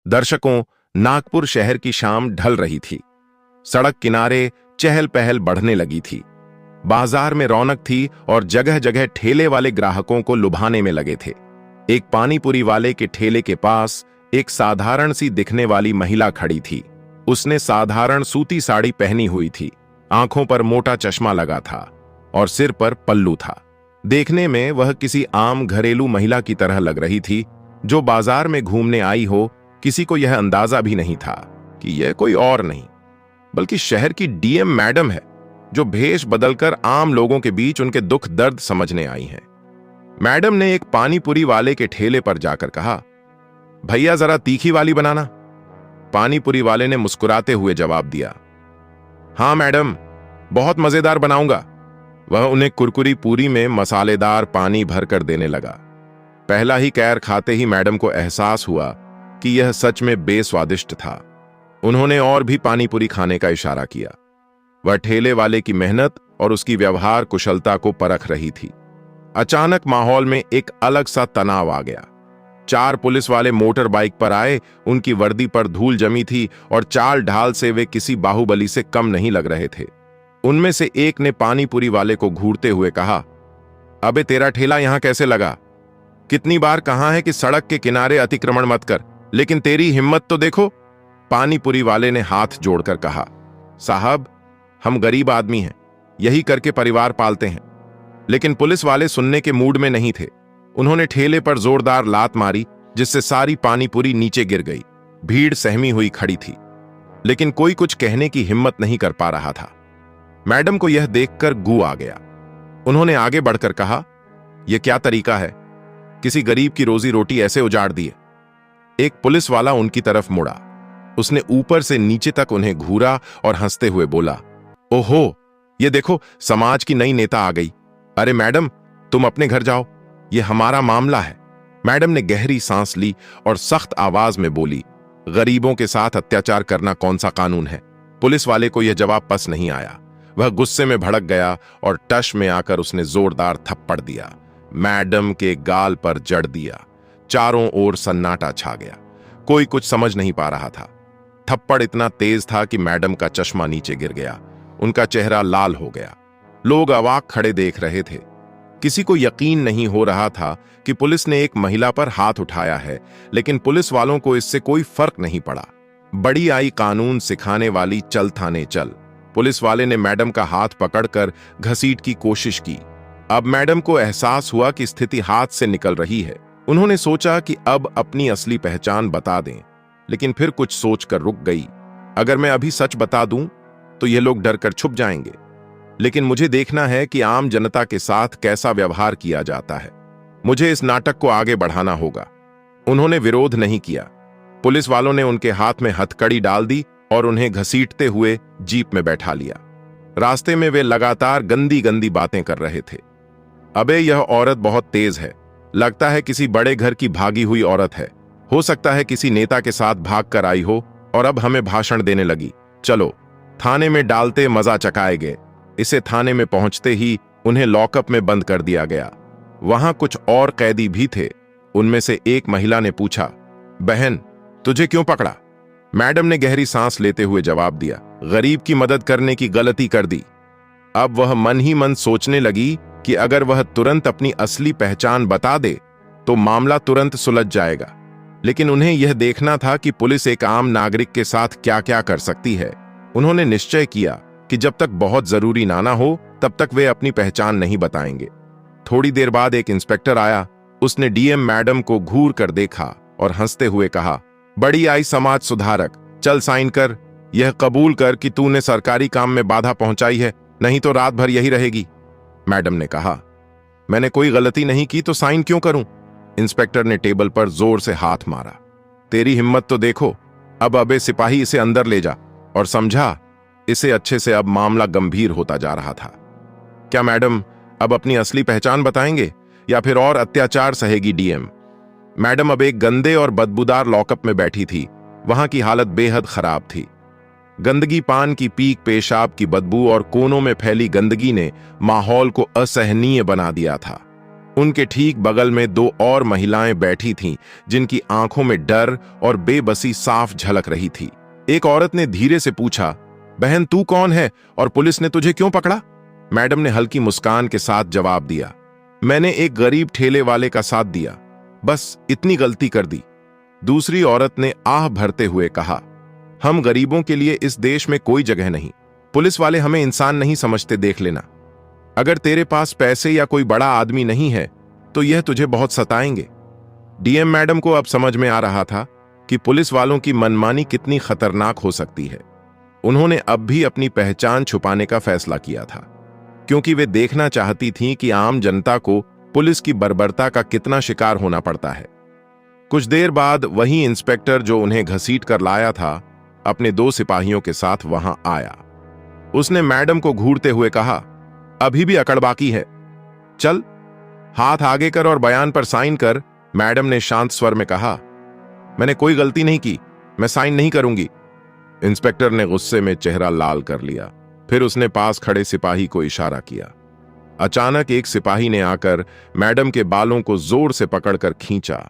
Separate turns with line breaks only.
दर्शकों, नागपुर शहर की शाम ढल रही थी। सड़क किनारे चहल पहल बढ़ने लगी थी। बाजार में रौनक थी और जगह जगह ठेले वाले ग्राहकों को लुभाने में लगे थे। एक पानीपुरी वाले के ठेले के पास एक साधारण सी दिखने वाली महिला खड़ी थी। उसने साधारण सूती साड़ी पहनी हुई थी, आंखों पर मोटा चश्मा लगा था और सिर पर पल्लू था। देखने में वह किसी आम घरेलू महिला की तरह लग रही थी जो बाजार में घूमने आई हो। किसी को यह अंदाजा भी नहीं था कि यह कोई और नहीं बल्कि शहर की डीएम मैडम है, जो भेष बदलकर आम लोगों के बीच उनके दुख दर्द समझने आई हैं। मैडम ने एक पानीपुरी वाले के ठेले पर जाकर कहा, भैया जरा तीखी वाली बनाना। पानीपुरी वाले ने मुस्कुराते हुए जवाब दिया, हां मैडम, बहुत मजेदार बनाऊंगा। वह उन्हें कुरकुरी पूरी में मसालेदार पानी भरकर देने लगा। पहला ही कैर खाते ही मैडम को एहसास हुआ कि यह सच में बेस्वादिष्ट था। उन्होंने और भी पानीपुरी खाने का इशारा किया। वह ठेले वाले की मेहनत और उसकी व्यवहार कुशलता को परख रही थी। अचानक माहौल में एक अलग सा तनाव आ गया। 4 पुलिस वाले मोटर बाइक पर आए। उनकी वर्दी पर धूल जमी थी और चाल ढाल से वे किसी बाहुबली से कम नहीं लग रहे थे। उनमें से एक ने पानीपुरी वाले को घूरते हुए कहा, अबे तेरा ठेला यहां कैसे लगा? कितनी बार कहा है कि सड़क के किनारे अतिक्रमण मत कर, लेकिन तेरी हिम्मत तो देखो। पानीपुरी वाले ने हाथ जोड़कर कहा, साहब, हम गरीब आदमी हैं, यही करके परिवार पालते हैं। लेकिन पुलिस वाले सुनने के मूड में नहीं थे। उन्होंने ठेले पर जोरदार लात मारी, जिससे सारी पानीपुरी नीचे गिर गई। भीड़ सहमी हुई खड़ी थी, लेकिन कोई कुछ कहने की हिम्मत नहीं कर पा रहा था। मैडम को यह देखकर गू आ गया। उन्होंने आगे बढ़कर कहा, यह क्या तरीका है? किसी गरीब की रोजी रोटी ऐसे उजाड़ दिए। एक पुलिस वाला उनकी तरफ मुड़ा। उसने ऊपर से नीचे तक उन्हें घूरा और हंसते हुए बोला, ओहो, ये देखो, समाज की नई नेता आ गई। अरे मैडम, तुम अपने घर जाओ, ये हमारा मामला है। मैडम ने गहरी सांस ली और सख्त आवाज में बोली, गरीबों के साथ अत्याचार करना कौन सा कानून है? पुलिस वाले को यह जवाब पस नहीं आया। वह गुस्से में भड़क गया और टश में आकर उसने जोरदार थप्पड़ दिया। मैडम के गाल पर जड़ दिया। चारों ओर सन्नाटा छा गया। कोई कुछ समझ नहीं पा रहा था। थप्पड़ इतना तेज था कि मैडम का चश्मा नीचे गिर गया। उनका चेहरा लाल हो गया। लोग अवाक खड़े देख रहे थे। किसी को यकीन नहीं हो रहा था कि पुलिस ने एक महिला पर हाथ उठाया है, लेकिन पुलिस वालों को इससे कोई फर्क नहीं पड़ा। बड़ी आई कानून सिखाने वाली, चल थाने चल। पुलिस वाले ने मैडम का हाथ पकड़कर घसीट की कोशिश की। अब मैडम को एहसास हुआ कि स्थिति हाथ से निकल रही है। उन्होंने सोचा कि अब अपनी असली पहचान बता दें, लेकिन फिर कुछ सोचकर रुक गई। अगर मैं अभी सच बता दूं तो ये लोग डर कर छुप जाएंगे, लेकिन मुझे देखना है कि आम जनता के साथ कैसा व्यवहार किया जाता है। मुझे इस नाटक को आगे बढ़ाना होगा। उन्होंने विरोध नहीं किया। पुलिस वालों ने उनके हाथ में हथकड़ी डाल दी और उन्हें घसीटते हुए जीप में बैठा लिया। रास्ते में वे लगातार गंदी गंदी बातें कर रहे थे। अबे, यह औरत बहुत तेज है, लगता है किसी बड़े घर की भागी हुई औरत है। हो सकता है किसी नेता के साथ भाग कर आई हो और अब हमें भाषण देने लगी। चलो, थाने में डालते मजा चकाए गए। इसे थाने में पहुंचते ही उन्हें लॉकअप में बंद कर दिया गया। वहां कुछ और कैदी भी थे। उनमें से एक महिला ने पूछा, बहन, तुझे क्यों पकड़ा? मैडम ने गहरी सांस लेते हुए जवाब दिया, गरीब की मदद करने की गलती कर दी। अब वह मन ही मन सोचने लगी कि अगर वह तुरंत अपनी असली पहचान बता दे तो मामला तुरंत सुलझ जाएगा। लेकिन उन्हें यह देखना था कि पुलिस एक आम नागरिक के साथ क्या क्या कर सकती है। उन्होंने निश्चय किया कि जब तक बहुत जरूरी ना हो तब तक वे अपनी पहचान नहीं बताएंगे। थोड़ी देर बाद एक इंस्पेक्टर आया। उसने डीएम मैडम को घूर कर देखा और हंसते हुए कहा, बड़ी आई समाज सुधारक, चल साइन कर। यह कबूल कर कि तूने सरकारी काम में बाधा पहुंचाई है, नहीं तो रात भर यही रहेगी। मैडम ने कहा, मैंने कोई गलती नहीं की तो साइन क्यों करूं? इंस्पेक्टर ने टेबल पर जोर से हाथ मारा। तेरी हिम्मत तो देखो। अब अबे सिपाही, इसे अंदर ले जा। और समझा, इसे अच्छे से। अब मामला गंभीर होता जा रहा था। क्या मैडम अब अपनी असली पहचान बताएंगे या फिर और अत्याचार सहेगी डीएम? मैडम अब एक गंदे और बदबूदार लॉकअप में बैठी थी। वहां की हालत बेहद खराब थी। गंदगी, पान की पीक, पेशाब की बदबू और कोनों में फैली गंदगी ने माहौल को असहनीय बना दिया था। उनके ठीक बगल में दो और महिलाएं बैठी थीं, जिनकी आंखों में डर और बेबसी साफ झलक रही थी। एक औरत ने धीरे से पूछा, बहन तू कौन है और पुलिस ने तुझे क्यों पकड़ा? मैडम ने हल्की मुस्कान के साथ जवाब दिया, मैंने एक गरीब ठेले वाले का साथ दिया, बस इतनी गलती कर दी। दूसरी औरत ने आह भरते हुए कहा, हम गरीबों के लिए इस देश में कोई जगह नहीं। पुलिस वाले हमें इंसान नहीं समझते, देख लेना। अगर तेरे पास पैसे या कोई बड़ा आदमी नहीं है तो यह तुझे बहुत सताएंगे। डीएम मैडम को अब समझ में आ रहा था कि पुलिस वालों की मनमानी कितनी खतरनाक हो सकती है। उन्होंने अब भी अपनी पहचान छुपाने का फैसला किया था, क्योंकि वे देखना चाहती थीं कि आम जनता को पुलिस की बर्बरता का कितना शिकार होना पड़ता है। कुछ देर बाद वही इंस्पेक्टर जो उन्हें घसीट कर लाया था, अपने 2 सिपाहियों के साथ वहां आया। उसने मैडम को घूरते हुए कहा, अभी भी अकड़ बाकी है, चल हाथ आगे कर और बयान पर साइन कर। मैडम ने शांत स्वर में कहा, मैंने कोई गलती नहीं की, मैं साइन नहीं करूंगी। इंस्पेक्टर ने गुस्से में चेहरा लाल कर लिया। फिर उसने पास खड़े सिपाही को इशारा किया। अचानक एक सिपाही ने आकर मैडम के बालों को जोर से पकड़कर खींचा।